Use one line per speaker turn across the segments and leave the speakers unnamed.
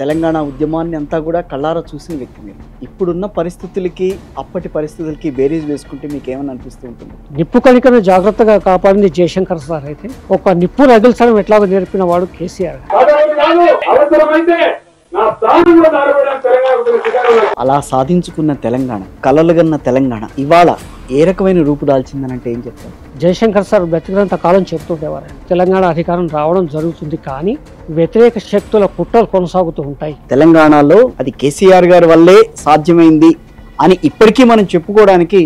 తెలంగాణ ఉద్యమాన్ని అంతా కూడా కళ్ళారా చూసిన వ్యక్తి మీరు. ఇప్పుడున్న పరిస్థితులకి అప్పటి పరిస్థితులకి బేరీజ్ వేసుకుంటే మీకు ఏమని అనిపిస్తూ ఉంటుంది?
నిప్పు కణికను జాగ్రత్తగా కాపాడింది జయశంకర్ సార్ అయితే, ఒక నిప్పు రగిల్చడం ఎట్లాగో నేర్పిన వాడు కేసీఆర్.
అలా సాధించుకున్న తెలంగాణ, కలలుగన్న తెలంగాణ ఇవాళ ఏ రకమైన రూపు దాల్చిందనంటే ఏం చెప్తారు?
జయశంకర్ సార్ బతికినంత కాలం చెప్తుండేవారు, తెలంగాణ అధికారం రావడం జరుగుతుంది, కానీ వ్యతిరేక శక్తుల కుట్రలు కొనసాగుతూ ఉంటాయి.
తెలంగాణలో అది కేసీఆర్ గారి వల్లే సాధ్యమైంది అని ఇప్పటికీ మనం చెప్పుకోవడానికి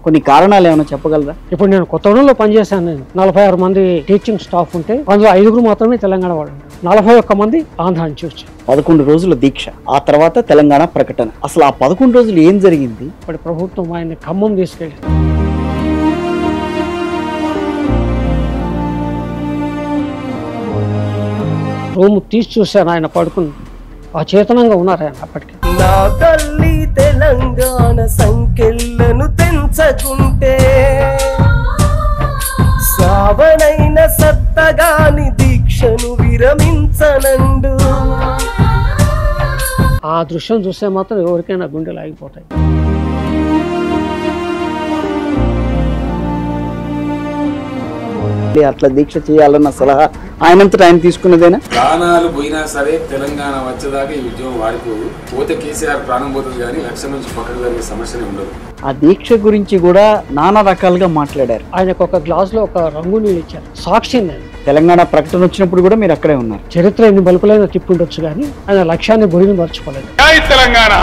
కొన్ని కారణాలు ఏమైనా చెప్పగలరా?
ఇప్పుడు నేను కొత్తగూడెంలో పనిచేశాను. నేను 46 మంది టీచింగ్ స్టాఫ్ ఉంటే అందులో 5 మాత్రమే తెలంగాణ వాళ్ళు, 41 మంది ఆంధ్ర నుంచి వచ్చారు.
11 రోజుల దీక్ష, ఆ తర్వాత తెలంగాణ ప్రకటన. అసలు ఆ 11 రోజులు ఏం జరిగింది?
ఇప్పటి ప్రభుత్వం ఆయన్ని ఖమ్మం తీసుకెళ్ళి రూమ్ తీసి చూశాను, ఆయన పడుకుని అచేతనంగా ఉన్నారు ఆయన అప్పటికి.
నా తల్లి తెలంగాణ సంకెళ్ళను తెంచకుంటే సావనైన సత్తగాని దీక్షను విరమించనండు.
ఆ దృశ్యం చూస్తే మాత్రం ఎవరికైనా గుండెలు ఆగిపోతాయి.
అట్లా దీక్ష చేయాలన్న సలహా ఆయనంతటా ఆయన తీసుకున్నదేనా?
ప్రాణాలు పోయినా సరే తెలంగాణ వచ్చేదాకా ఈ ఉద్యమం వాడిపోదు. పోతే కేసీఆర్ ప్రాణం పోతుంది, కానీ లక్ష్యం నుంచి పక్కకు జరిగే సమస్యనే ఉండదు.
ఆ దీక్ష గురించి కూడా నానా రకాలుగా మాట్లాడారు.
ఆయనకు ఒక గ్లాస్ లో ఒక రంగు నీళ్ళు ఇచ్చారు, సాక్షి నేను.
తెలంగాణ ప్రకటన వచ్చినప్పుడు కూడా మీరు అక్కడే ఉన్నారు.
చరిత్ర ఎన్ని బలుపులైనా తిప్పుండొచ్చు, కానీ ఆయన లక్ష్యాన్ని గురిని మర్చిపోలేదు.
తెలంగాణ